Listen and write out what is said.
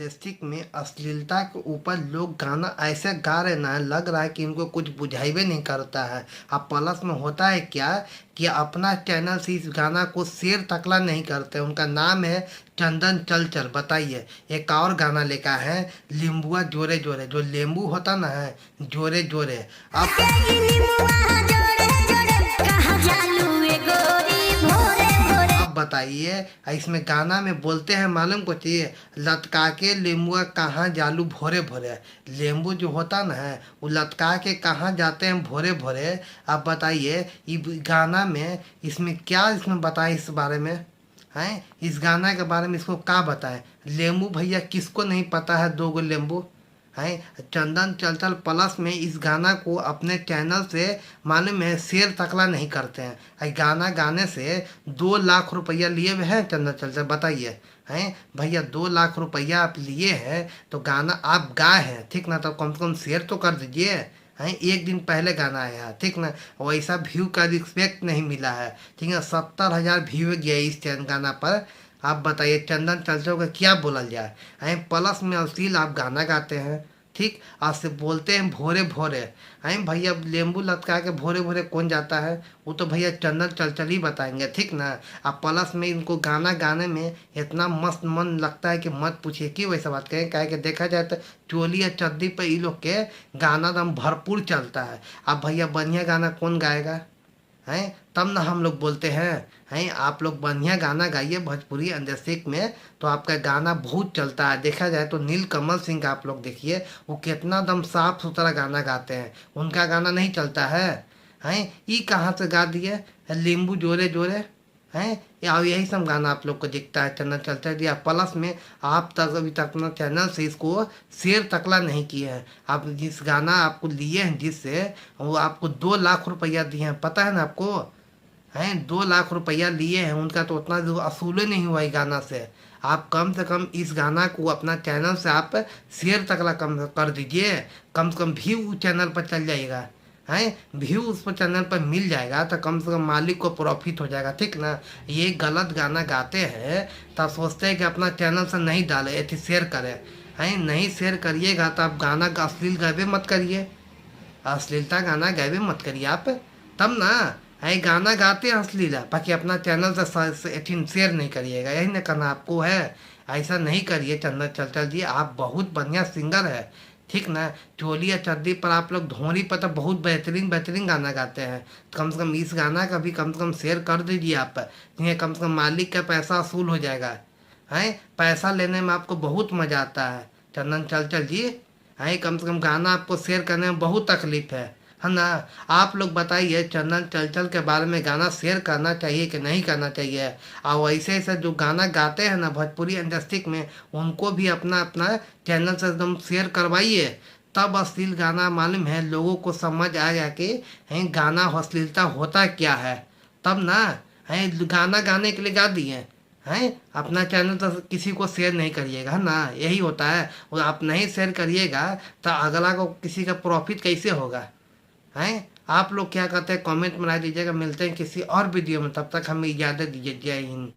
Industry में अश्लीलता के ऊपर लोग गाना ऐसे गा रहे ना, लग रहा है कि इनको कुछ बुझाइबे नहीं करता है। अब प्लस में होता है क्या कि अपना चैनल से इस गाना को शेयर तकला नहीं करते। उनका नाम है चंदन चलचल। बताइए, एक और गाना लेकर है लींबुआ जोरे जोरे, जो नींबू होता ना है जोरे जोरे। अब बताइए, इसमें गाना में बोलते हैं मालूम को चाहिए, लटका के लींबुआ कहाँ जालू भोरे भोरे। नींबू जो होता ना है वो लटका के कहाँ जाते हैं भोरे भोरे। अब बताइए ये गाना में इसमें क्या इसमें बताएं इस बारे में हैं, इस गाना के बारे में इसको क्या बताएं। नींबू भैया किसको नहीं पता है, दो गो नींबू है। चंदन चंचल प्लस में इस गाना को अपने चैनल से मालूम है शेयर तकला नहीं करते हैं। ये गाना गाने से 2 लाख रुपया लिए हुए हैं चंदन चंचल। बताइए हैं भैया, 2 लाख रुपया आप लिए हैं तो गाना आप गाए हैं, ठीक ना, तो कम से कम शेयर तो कर दीजिए। हैं एक दिन पहले गाना आया, ठीक ना, वैसा व्यू का रिस्पेक्ट नहीं मिला है, ठीक है। 70,000 व्यू गया इस गाना पर। आप बताइए चंदन चंचल का क्या बोला जाए। हैं प्लस में अश्लील आप गाना गाते हैं, ठीक, आज से बोलते हैं भोरे भोरे। हैं भैया, नींबू लटका के भोरे भोरे कौन जाता है, वो तो भैया चंदन चंचल ही बताएंगे, ठीक ना। अब प्लस में इनको गाना गाने में इतना मस्त मन लगता है कि मत पूछिए। क्यों वैसा बात कहें, क्या कि देखा जाए तो चोली या चड्डी पर ये लोग के गाना दम भरपूर चलता है। अब भैया बढ़िया गाना कौन गाएगा हैं, तब ना हम लोग बोलते हैं आप लोग बढ़िया गाना गाइए भोजपुरी इंडस्ट्री में, तो आपका गाना बहुत चलता है। देखा जाए तो नीलकमल सिंह का आप लोग देखिए, वो कितना दम साफ सुथरा गाना गाते हैं, उनका गाना नहीं चलता है। हैं ये कहाँ से गा दिए नींबू जोरे जोरे हैं, या यही सब गाना आप लोग को दिखता है चैनल चलता दिया। प्लस में आप तक अभी तक अपना चैनल से इसको शेयर तकला नहीं किए हैं। आप जिस गाना आपको लिए हैं जिससे, वो आपको 2 लाख रुपया दिए हैं, पता है ना आपको। हैं 2 लाख रुपया लिए हैं उनका, तो उतना जो असूल नहीं हुआ है गाना से। आप कम से कम इस गाना को अपना चैनल से आप शेयर तकला कम कर दीजिए, कम से कम व्यू चैनल पर चल जाएगा। हैं व्यू उस पर चैनल पर मिल जाएगा तो कम से कम मालिक को प्रॉफिट हो जाएगा, ठीक ना। ये गलत गाना गाते हैं तब सोचते हैं कि अपना चैनल से नहीं डाले, ऐसे शेयर करें। हैं नहीं शेयर करिएगा तो आप गाना का अश्लील गावे मत करिए, अश्लीलता गाना गावे मत करिए आप, तब ना है गाना गाते हैं अश्लील, बाकी अपना चैनल से शेयर नहीं करिएगा, यही ना करना आपको है। ऐसा नहीं करिए चंदन चंचल जी, आप बहुत बढ़िया सिंगर है, ठीक ना। चोली या चड्डी पर आप लोग ढोरी पर तो बहुत बेहतरीन बेहतरीन गाना गाते हैं, कम से कम इस गाना का भी कम से कम शेयर कर दीजिए आप, ठीक, कम से कम मालिक का पैसा वसूल हो जाएगा। हैं पैसा लेने में आपको बहुत मज़ा आता है चंदन चंचल जी। हैं कम से कम गाना आपको शेयर करने में बहुत तकलीफ है ना। आप लोग बताइए चंदन चंचल के बारे में, गाना शेयर करना चाहिए कि नहीं करना चाहिए। और वैसे ऐसे जो गाना गाते हैं ना भोजपुरी इंडस्ट्री में, उनको भी अपना अपना चैनल से एकदम शेयर करवाइए, तब अश्लील गाना मालूम है लोगों को समझ आएगा कि हैं गाना अश्लीलता होता क्या है, तब ना है गाना गाने के लिए गा दिए हैं। अपना चैनल तो किसी को शेयर नहीं करिएगा, है ना, यही होता है। और आप नहीं शेयर करिएगा तो अगला को किसी का प्रॉफिट कैसे होगा। हैं आप लोग क्या कहते हैं कमेंट में बना दीजिएगा। मिलते हैं किसी और वीडियो में, तब तक हमें इजाज़त दीजिए। जय हिंद।